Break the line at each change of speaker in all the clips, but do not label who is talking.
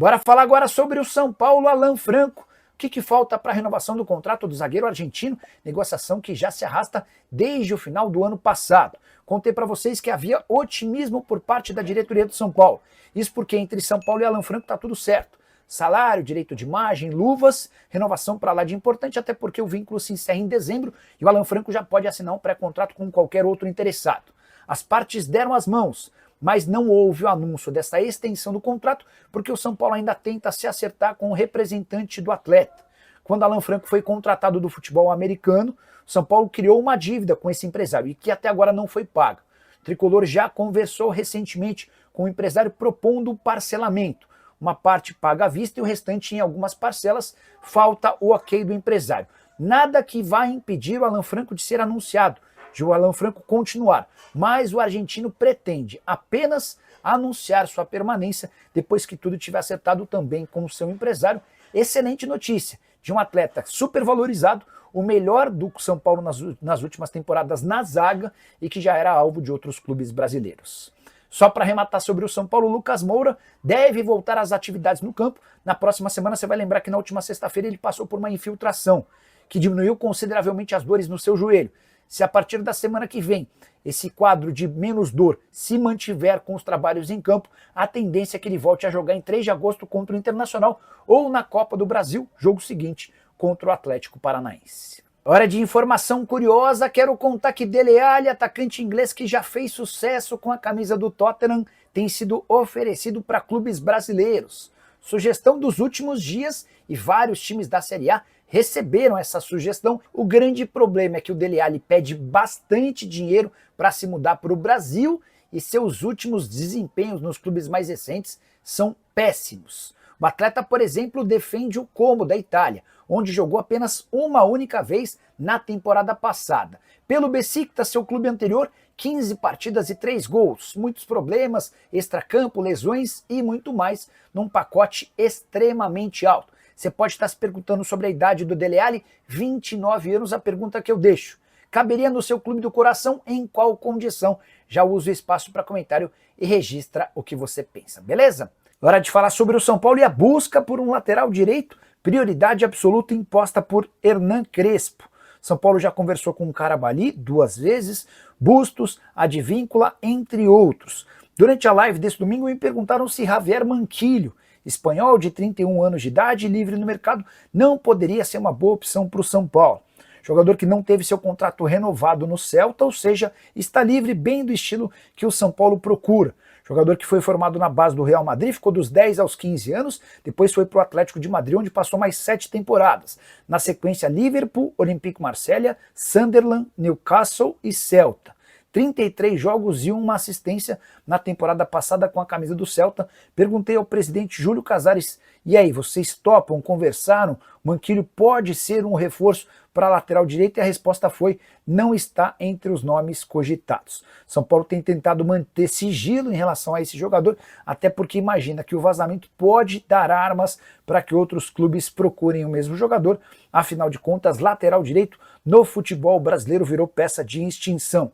Bora falar agora sobre o São Paulo, Alan Franco. O que falta para a renovação do contrato do zagueiro argentino? Negociação que já se arrasta desde o final do ano passado. Contei para vocês que havia otimismo por parte da diretoria do São Paulo. Isso porque entre São Paulo e Alan Franco está tudo certo. Salário, direito de imagem, luvas, renovação para lá de importante, até porque o vínculo se encerra em dezembro e o Alan Franco já pode assinar um pré-contrato com qualquer outro interessado. As partes deram as mãos, mas não houve o anúncio dessa extensão do contrato porque o São Paulo ainda tenta se acertar com o representante do atleta. Quando Alan Franco foi contratado do futebol americano, o São Paulo criou uma dívida com esse empresário e que até agora não foi paga. O Tricolor já conversou recentemente com o empresário propondo um parcelamento. Uma parte paga à vista e o restante em algumas parcelas. Falta o ok do empresário. Nada que vá impedir o Alan Franco de ser anunciado, de o Alan Franco continuar, mas o argentino pretende apenas anunciar sua permanência depois que tudo tiver acertado também com o seu empresário. Excelente notícia de um atleta super valorizado, o melhor do São Paulo nas últimas temporadas na zaga e que já era alvo de outros clubes brasileiros. Só para arrematar sobre o São Paulo, Lucas Moura deve voltar às atividades no campo. Na próxima semana você vai lembrar que na última sexta-feira ele passou por uma infiltração que diminuiu consideravelmente as dores no seu joelho. Se a partir da semana que vem esse quadro de menos dor se mantiver com os trabalhos em campo, a tendência é que ele volte a jogar em 3 de agosto contra o Internacional ou na Copa do Brasil, jogo seguinte, contra o Atlético Paranaense. Hora de informação curiosa, quero contar que Dele Alli, atacante inglês que já fez sucesso com a camisa do Tottenham, tem sido oferecido para clubes brasileiros. Sugestão dos últimos dias e vários times da Série A receberam essa sugestão. O grande problema é que o Dele Alli pede bastante dinheiro para se mudar para o Brasil e seus últimos desempenhos nos clubes mais recentes são péssimos. O atleta, por exemplo, defende o Como da Itália, onde jogou apenas uma única vez na temporada passada. Pelo Besiktas, seu clube anterior, 15 partidas e 3 gols, muitos problemas, extracampo, lesões e muito mais, num pacote extremamente alto. Você pode estar se perguntando sobre a idade do Dele Alli, 29 anos, a pergunta que eu deixo. Caberia no seu clube do coração? Em qual condição? Já usa o espaço para comentário e registra o que você pensa, beleza? Hora de falar sobre o São Paulo e a busca por um lateral direito, prioridade absoluta imposta por Hernan Crespo. São Paulo já conversou com o Carabali 2 vezes, Bustos, Advíncula, entre outros. Durante a live desse domingo me perguntaram se Javier Manquillo, espanhol de 31 anos de idade, livre no mercado, não poderia ser uma boa opção para o São Paulo. Jogador que não teve seu contrato renovado no Celta, ou seja, está livre, bem do estilo que o São Paulo procura. Jogador que foi formado na base do Real Madrid, ficou dos 10 aos 15 anos, depois foi para o Atlético de Madrid, onde passou mais 7 temporadas. Na sequência, Liverpool, Olympique Marselha, Sunderland, Newcastle e Celta. 33 jogos e uma assistência na temporada passada com a camisa do Celta. Perguntei ao presidente Júlio Casares, e aí, vocês topam, conversaram? O Manquillo pode ser um reforço para a lateral direita? E a resposta foi, não está entre os nomes cogitados. São Paulo tem tentado manter sigilo em relação a esse jogador, até porque imagina que o vazamento pode dar armas para que outros clubes procurem o mesmo jogador. Afinal de contas, lateral direito no futebol brasileiro virou peça de extinção.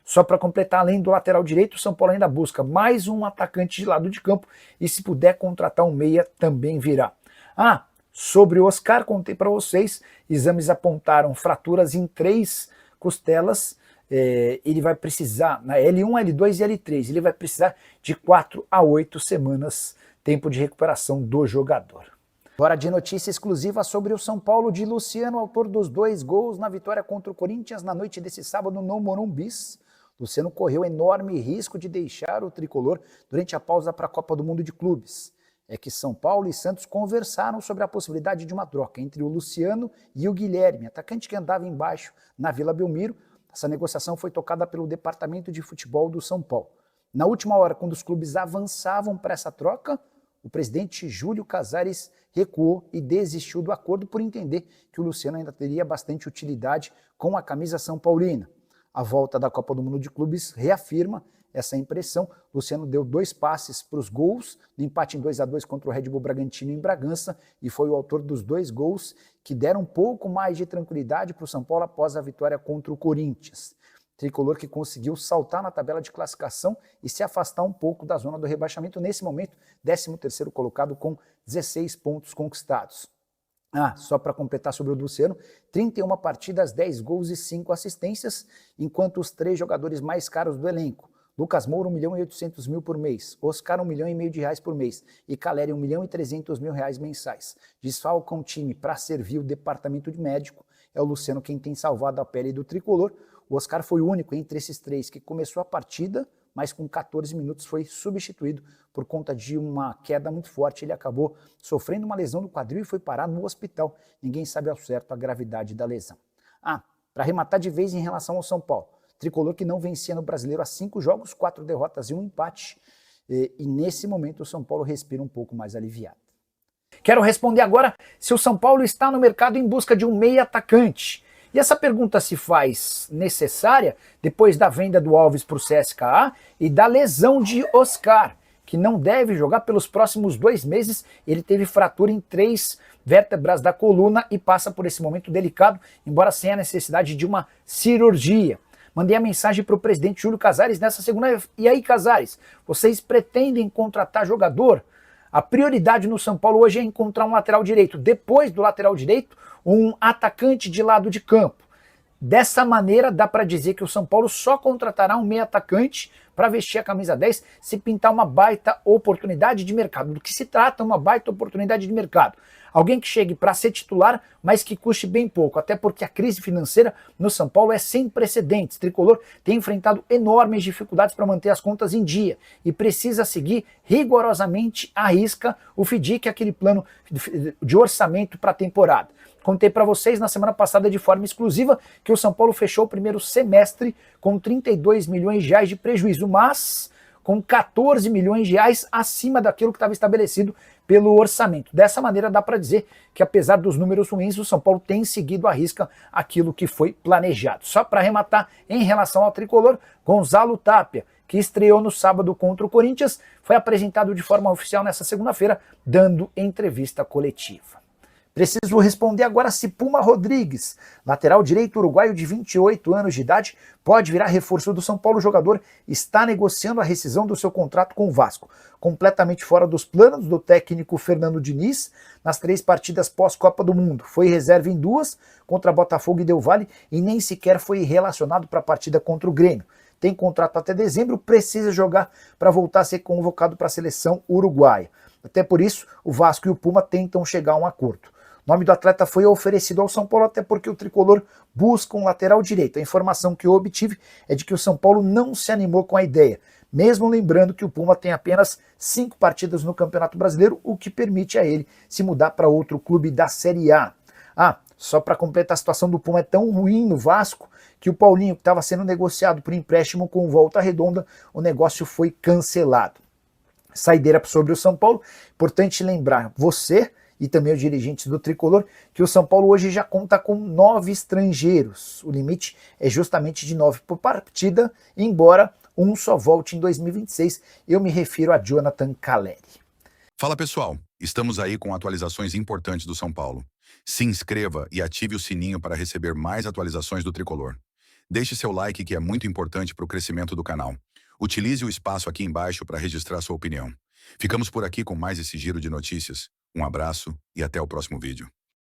Só para completar, além do lateral direito, o São Paulo ainda busca mais um atacante de lado de campo e se puder contratar um meia também virá. Sobre o Oscar, contei para vocês, exames apontaram fraturas em 3 costelas, ele vai precisar, na L1, L2 e L3, ele vai precisar de 4 a 8 semanas, tempo de recuperação do jogador. Hora de notícia exclusiva sobre o São Paulo de Luciano, autor dos 2 gols na vitória contra o Corinthians na noite desse sábado no Morumbi. Luciano correu enorme risco de deixar o tricolor durante a pausa para a Copa do Mundo de Clubes. É que São Paulo e Santos conversaram sobre a possibilidade de uma troca entre o Luciano e o Guilherme, atacante que andava embaixo na Vila Belmiro. Essa negociação foi tocada pelo Departamento de Futebol do São Paulo. Na última hora, quando os clubes avançavam para essa troca, o presidente Júlio Casares recuou e desistiu do acordo por entender que o Luciano ainda teria bastante utilidade com a camisa são paulina. A volta da Copa do Mundo de Clubes reafirma essa impressão. Luciano deu 2 passes para os gols, no empate em 2 a 2 contra o Red Bull Bragantino em Bragança, e foi o autor dos 2 gols que deram um pouco mais de tranquilidade para o São Paulo após a vitória contra o Corinthians. Tricolor que conseguiu saltar na tabela de classificação e se afastar um pouco da zona do rebaixamento, nesse momento 13º colocado com 16 pontos conquistados. Só para completar sobre o Luciano, 31 partidas, 10 gols e 5 assistências, enquanto os 3 jogadores mais caros do elenco, Lucas Moura, 1.800.000 por mês, Oscar, R$1,5 milhão por mês e Caleri, R$1.300.000 mensais. Desfalcam o time para servir o departamento de médico, é o Luciano quem tem salvado a pele do Tricolor. O Oscar foi o único entre esses 3 que começou a partida, mas com 14 minutos foi substituído por conta de uma queda muito forte. Ele acabou sofrendo uma lesão no quadril e foi parar no hospital. Ninguém sabe ao certo a gravidade da lesão. Para arrematar de vez em relação ao São Paulo, Tricolor que não vencia no Brasileiro há 5 jogos, 4 derrotas e 1 empate. E nesse momento o São Paulo respira um pouco mais aliviado. Quero responder agora se o São Paulo está no mercado em busca de um meia atacante. E essa pergunta se faz necessária depois da venda do Alves para o CSKA e da lesão de Oscar, que não deve jogar pelos próximos 2 meses. Ele teve fratura em 3 vértebras da coluna e passa por esse momento delicado, embora sem a necessidade de uma cirurgia. Mandei a mensagem para o presidente Júlio Casares nessa segunda. E aí, Casares, vocês pretendem contratar jogador? A prioridade no São Paulo hoje é encontrar um lateral direito. Depois do lateral direito, um atacante de lado de campo. Dessa maneira, dá para dizer que o São Paulo só contratará um meio atacante para vestir a camisa 10 se pintar uma baita oportunidade de mercado. Do que se trata uma baita oportunidade de mercado? Alguém que chegue para ser titular, mas que custe bem pouco, até porque a crise financeira no São Paulo é sem precedentes. O Tricolor tem enfrentado enormes dificuldades para manter as contas em dia e precisa seguir rigorosamente à risca o FDIC, aquele plano de orçamento para a temporada. Contei para vocês na semana passada de forma exclusiva que o São Paulo fechou o primeiro semestre com 32 milhões de reais de prejuízo, mas com 14 milhões de reais acima daquilo que estava estabelecido pelo orçamento. Dessa maneira dá para dizer que apesar dos números ruins, o São Paulo tem seguido à risca aquilo que foi planejado. Só para arrematar, em relação ao Tricolor, Gonzalo Tapia, que estreou no sábado contra o Corinthians, foi apresentado de forma oficial nessa segunda-feira, dando entrevista coletiva. Preciso responder agora se Puma Rodrigues, lateral direito uruguaio de 28 anos de idade, pode virar reforço do São Paulo. O jogador está negociando a rescisão do seu contrato com o Vasco, completamente fora dos planos do técnico Fernando Diniz nas 3 partidas pós-Copa do Mundo. Foi reserva em 2 contra Botafogo e Del Valle e nem sequer foi relacionado para a partida contra o Grêmio. Tem contrato até dezembro, precisa jogar para voltar a ser convocado para a seleção uruguaia. Até por isso, o Vasco e o Puma tentam chegar a um acordo. O nome do atleta foi oferecido ao São Paulo até porque o Tricolor busca um lateral direito. A informação que eu obtive é de que o São Paulo não se animou com a ideia, mesmo lembrando que o Puma tem apenas 5 partidas no Campeonato Brasileiro, o que permite a ele se mudar para outro clube da Série A. Só para completar, a situação do Puma é tão ruim no Vasco que o Paulinho, que estava sendo negociado por empréstimo com Volta Redonda, o negócio foi cancelado. Saideira sobre o São Paulo, importante lembrar você e também os dirigentes do Tricolor, que o São Paulo hoje já conta com 9 estrangeiros. O limite é justamente de 9 por partida, embora um só volte em 2026. Eu me refiro a Jonathan Caleri.
Fala pessoal, estamos aí com atualizações importantes do São Paulo. Se inscreva e ative o sininho para receber mais atualizações do Tricolor. Deixe seu like, que é muito importante para o crescimento do canal. Utilize o espaço aqui embaixo para registrar sua opinião. Ficamos por aqui com mais esse giro de notícias. Um abraço e até o próximo vídeo.